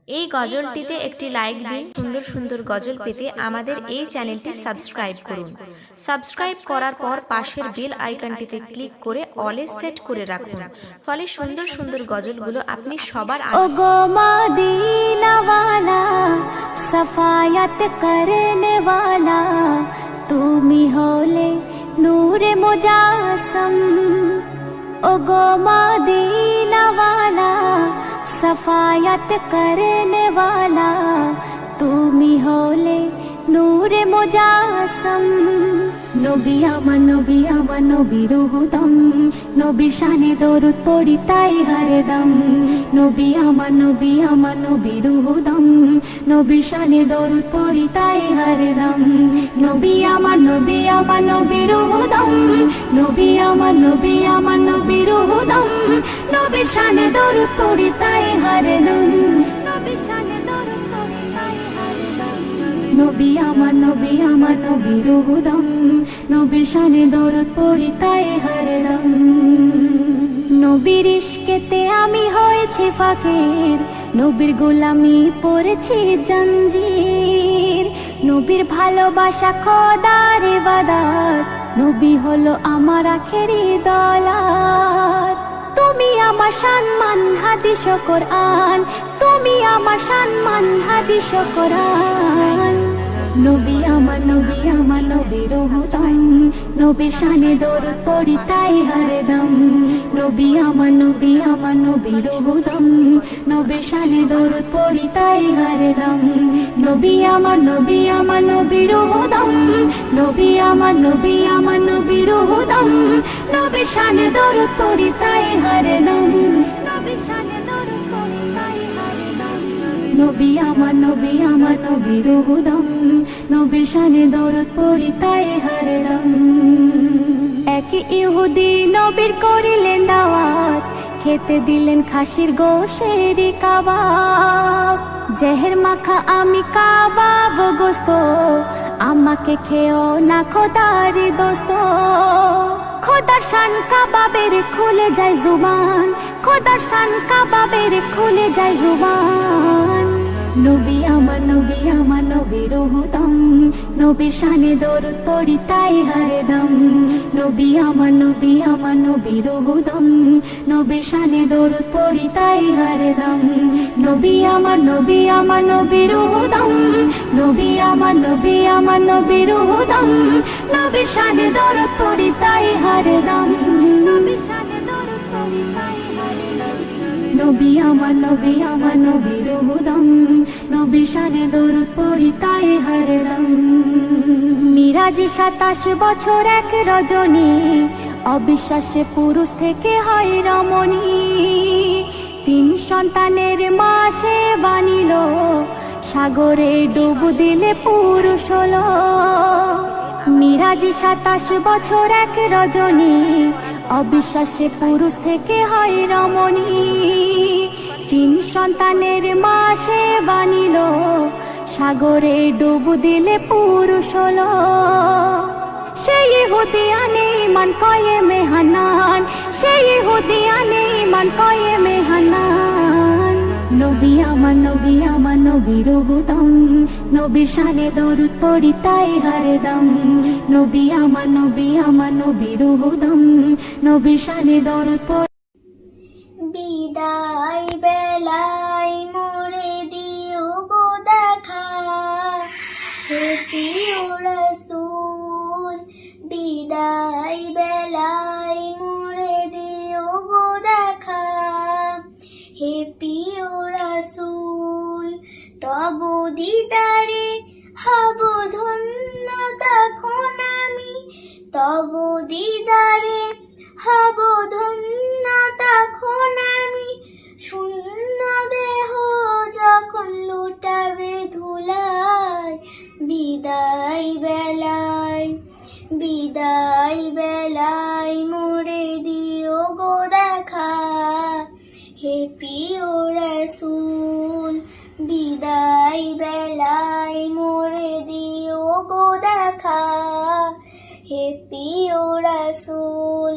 এই গজলটিতে একটি লাইক দিন। সুন্দর সুন্দর গজল পেতে আমাদের এই চ্যানেলটি সাবস্ক্রাইব করুন। সাবস্ক্রাইব করার পর পাশের বেল আইকনটিতে ক্লিক করে অলে সেট করে রাখুন, ফলে সুন্দর সুন্দর গজলগুলো আপনি সবার আগে। ওগো মদিনা ওয়ালা, সফায়াত করনে ওয়ালা, তুমি হলে নূরে মুজাসম। ওগো মদিনা ওয়ালা, সফায়াত করনে ওয়ালা, তুমি হলে নূরে মুজাসম। নবী আমার নবীর হুদম, নবীর শানে দরুদ পড়ি তাই হরদম। নবী আমার নবীর হুদম, নবীর শানে দরুদ পড়ি তাই হরদম। নবী আমার নবীর হুদম, নবী আমার নবীর হুদম, নবীর শানে দরুদ পড়ি তাই হরদম। নবীর শানে দরুদ পড়ি তাই হরদম। নবী আমার নবীর হুদম, নবীর শানে দরুদ পড়ি তাই হরদম। নবীর ইশকেতে আমি হয়েছি ফাকির, নবীর গোলামি পড়েছি জঞ্জির। নবীর ভালোবাসা খোদার ইবাদত, নবী হলো আমার আখেরি দৌলত। তুমি আমার সম্মান হাদিস ও কোরআন, তুমি আমার সম্মান হাদিস ও কোরআন। নবী আমার নবীর হুদম, নবীর শানে দরুদ পড়ি তাই হরদম। নবী আমার নবীর হুদম, নবীর শানে দরুদ পড়ি তাই হরদম। নবী আমার নবীর হুদম, নবী আমার নবীর হুদম, নবীর শানে দরুদ পড়ি তাই হরদম। নবীর শানে দরুদ পড়ি তাই হরদম। নবী আমার নবীর হুদম, নবীর শানে দরুদ পড়ি তাই হরদম। এক ইহুদি নবীর করিলেন দাওয়াত, খেতে দিলেন খাসির গোশের কাবাব। জেহের মাখা আমি কাবাব গোস্ত, আমাকে খেও না খোদার দোস্ত। খোদার শান কাবাবের খুলে যায় জুবান, খোদার শান কাবাবের খুলে যায় জুবান। নবী আমার নবীর হুদম, নবীর শানে দরুদ পড়ি তাই হরদম। নবী আমার নবীর হুদম, নবীর শানে দরুদ পড়ি তাই হরদম। নবী আমার নবীর হুদম, নবী আমার নবীর হুদম, নবীর শানে দরুদ পড়ি তাই হরদম। নবীর শানে দরুদ পড়ি তাই হরদম। নবী আমার নবীর হুদম, নবীর শানে দরুদ পড়ি তাই হরদম। মিরাজে 27 বছর এক রজনী, অবিশ্বাসে পুরুষ থেকে হয় রমণী। 3 সন্তানের মা সে বানিল, সাগরে ডুব দিলে পুরুষ হলো। মিরাজে 27 বছর এক রজনী, অবিশ্বাসে পুরুষ থেকে হয় রমণী। 3 সন্তানের মা সে বানিল, সাগরে ডুব দিলে পুরুষ হলো। সেই ইহুদিয়ানে ঈমান কয়েমে হানান, সেই ইহুদিয়ানে ঈমান কয়েমে হানান। নবী আমার নবীর হুদম, নবীর শানে দরুদ পড়ি তাই হরদম। নবী আমার নবীর হুদম, নবীর শানে দরুদ পড়ি। বিদায় বেলায় মোরে দিও গো দেখা, হে প্রিয় রাসূল। বিদায় বেলায় মোরে দিও গো দেখা, হে প্রিয় রাসূল। তব দিদারে হব ধন্য তখন আমি, তব দিদারে হব ধন্য তখন আমি। শূন্য দেহ যখন লুটাবে ধুলায়, বিদায় বেলায় মোরে দিও গো দেখা, হে প্রিয় রাসূল। বিদায় বেলায় মোরে দিও গো দেখা, হে প্রিয় রাসূল।